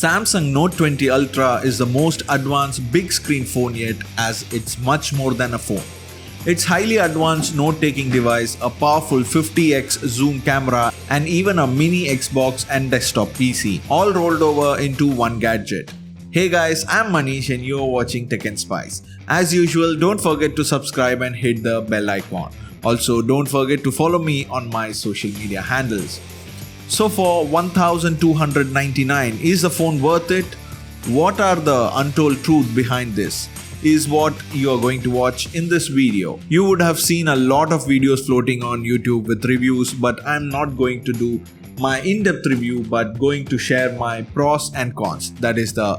Samsung Note 20 Ultra is the most advanced big screen phone yet, as it's much more than a phone. Its highly advanced note-taking device, a powerful 50x zoom camera, and even a mini Xbox and desktop PC, all rolled over into one gadget. Hey guys, I'm Manish and you're watching Tech and Spice. As usual, don't forget to subscribe and hit the bell icon. Also, don't forget to follow me on my social media handles. So for $1,299, is the phone worth it? What are the untold truth behind this? Is what you are going to watch in this video. You would have seen a lot of videos floating on YouTube with reviews, but I'm not going to do my in-depth review, but going to share my pros and cons. That is the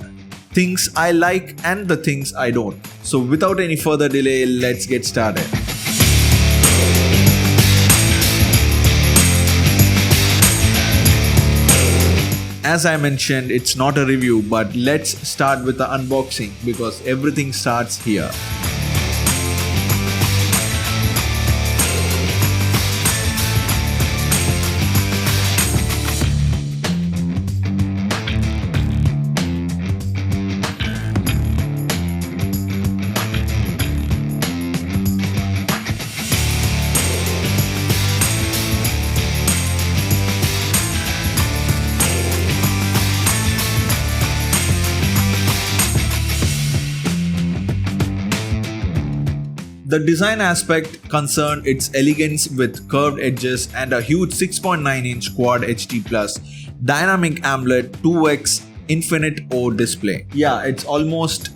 things I like and the things I don't. So without any further delay, let's get started. As I mentioned, it's not a review, but let's start with the unboxing because everything starts here. The design aspect concerned its elegance with curved edges and a huge 6.9-inch Quad HD Plus dynamic AMOLED 2x Infinite O display. Yeah, it's almost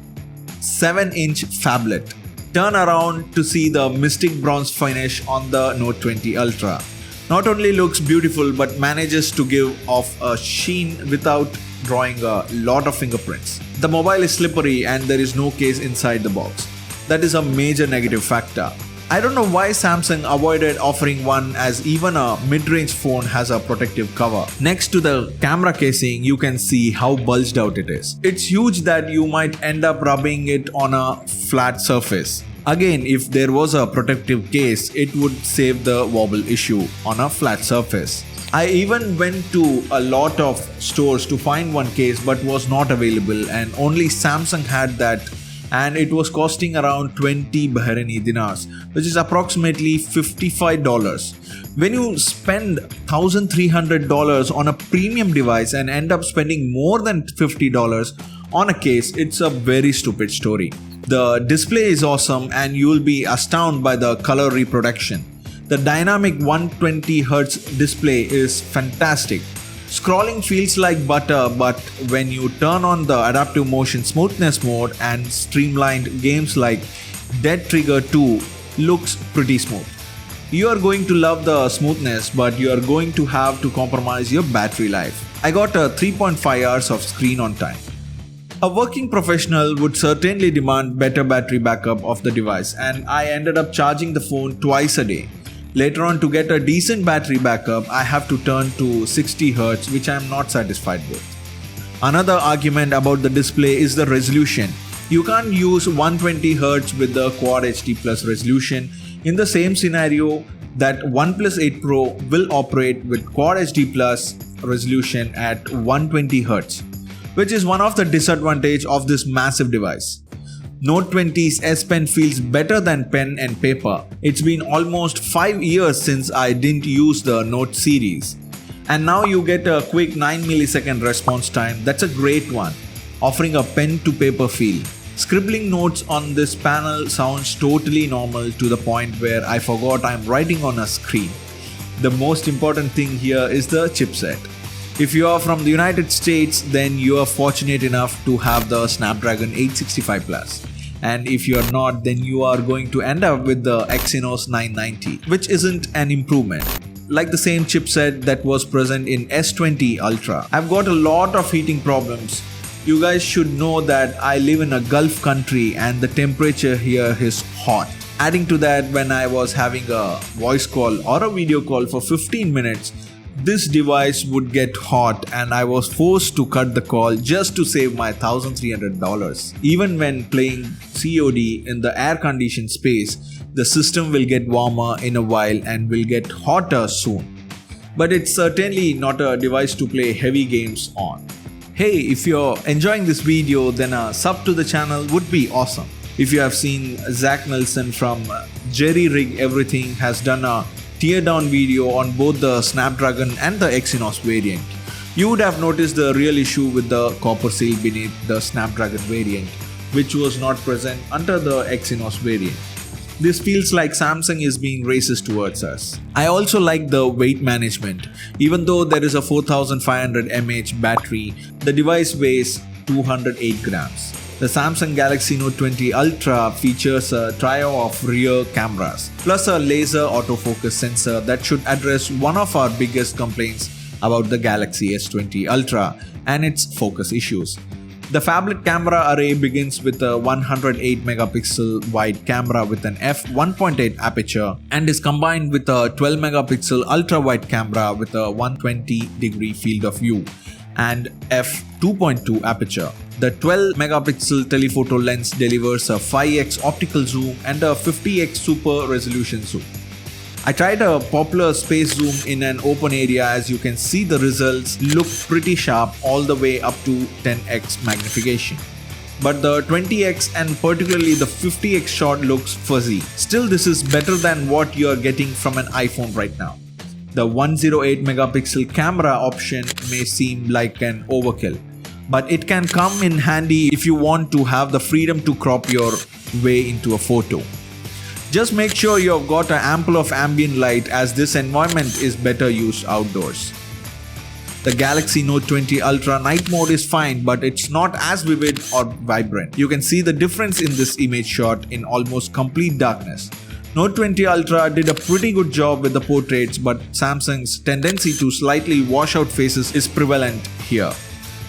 7-inch phablet. Turn around to see the mystic bronze finish on the Note 20 Ultra. Not only looks beautiful but manages to give off a sheen without drawing a lot of fingerprints. The mobile is slippery and there is no case inside the box. That is a major negative factor. I don't know why Samsung avoided offering one, as even a mid-range phone has a protective cover. Next to the camera casing, you can see how bulged out it is. It's huge that you might end up rubbing it on a flat surface. Again, if there was a protective case, it would save the wobble issue on a flat surface. I even went to a lot of stores to find one case but was not available, and only Samsung had that, and it was costing around 20 Bahraini dinars, which is approximately $55. When you spend $1,300 on a premium device and end up spending more than $50 on a case, it's a very stupid story. The display is awesome and you'll be astounded by the color reproduction. The dynamic 120Hz display is fantastic. Scrolling feels like butter, but when you turn on the adaptive motion smoothness mode and streamlined games like Dead Trigger 2 looks pretty smooth. You are going to love the smoothness, but you are going to have to compromise your battery life. I got a 3.5 hours of screen on time. A working professional would certainly demand better battery backup of the device, and I ended up charging the phone twice a day. Later on, to get a decent battery backup, I have to turn to 60Hz, which I am not satisfied with. Another argument about the display is the resolution. You can't use 120Hz with the Quad HD Plus resolution. In the same scenario, that OnePlus 8 Pro will operate with Quad HD Plus resolution at 120Hz, which is one of the disadvantages of this massive device. Note 20's S Pen feels better than pen and paper. It's been almost 5 years since I didn't use the Note series. And now you get a quick 9 millisecond response time. That's a great one, offering a pen to paper feel. Scribbling notes on this panel sounds totally normal, to the point where I forgot I'm writing on a screen. The most important thing here is the chipset. If you are from the United States, then you are fortunate enough to have the Snapdragon 865 Plus. And if you are not, then you are going to end up with the Exynos 990, which isn't an improvement. Like the same chipset that was present in S20 Ultra. I've got a lot of heating problems. You guys should know that I live in a Gulf country and the temperature here is hot. Adding to that, when I was having a voice call or a video call for 15 minutes, this device would get hot and I was forced to cut the call just to save my $1,300. Even when playing COD in the air-conditioned space, the system will get warmer in a while and will get hotter soon. But it's certainly not a device to play heavy games on. Hey, if you're enjoying this video, then a sub to the channel would be awesome. If you have seen Zach Nelson from Jerry Rig Everything has done a teardown video on both the Snapdragon and the Exynos variant, you would have noticed the real issue with the copper seal beneath the Snapdragon variant, which was not present under the Exynos variant. This feels like Samsung is being racist towards us. I also like the weight management. Even though there is a 4500 mAh battery, the device weighs 208 grams. The Samsung Galaxy Note 20 Ultra features a trio of rear cameras, plus a laser autofocus sensor that should address one of our biggest complaints about the Galaxy S20 Ultra and its focus issues. The phablet camera array begins with a 108 megapixel wide camera with an f1.8 aperture and is combined with a 12 megapixel ultra wide camera with a 120-degree field of view and f2.2 aperture. The 12 megapixel telephoto lens delivers a 5x optical zoom and a 50x super resolution zoom. I tried a popular space zoom in an open area. As you can see, the results look pretty sharp all the way up to 10x magnification. But the 20x and particularly the 50x shot looks fuzzy. Still, this is better than what you are getting from an iPhone right now. The 108 megapixel camera option may seem like an overkill, but it can come in handy if you want to have the freedom to crop your way into a photo. Just make sure you have got an ample of ambient light, as this environment is better used outdoors. The Galaxy Note 20 Ultra night mode is fine, but it's not as vivid or vibrant. You can see the difference in this image shot in almost complete darkness. Note 20 Ultra did a pretty good job with the portraits, but Samsung's tendency to slightly wash out faces is prevalent here.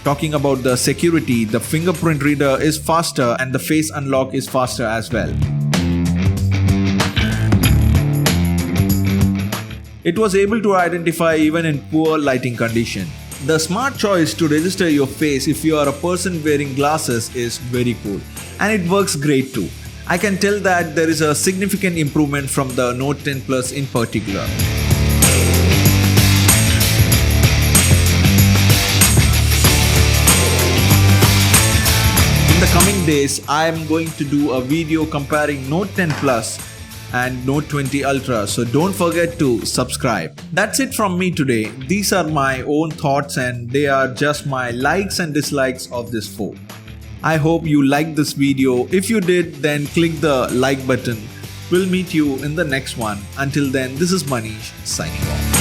Talking about the security, the fingerprint reader is faster and the face unlock is faster as well. It was able to identify even in poor lighting condition. The smart choice to register your face if you are a person wearing glasses is very cool, and it works great too. I can tell that there is a significant improvement from the Note 10 Plus in particular. In the coming days, I am going to do a video comparing Note 10 Plus and Note 20 Ultra, so don't forget to subscribe. That's it from me today. These are my own thoughts and they are just my likes and dislikes of this phone. I hope you liked this video. If you did, then click the like button. We'll meet you in the next one. Until then, this is Manish signing off.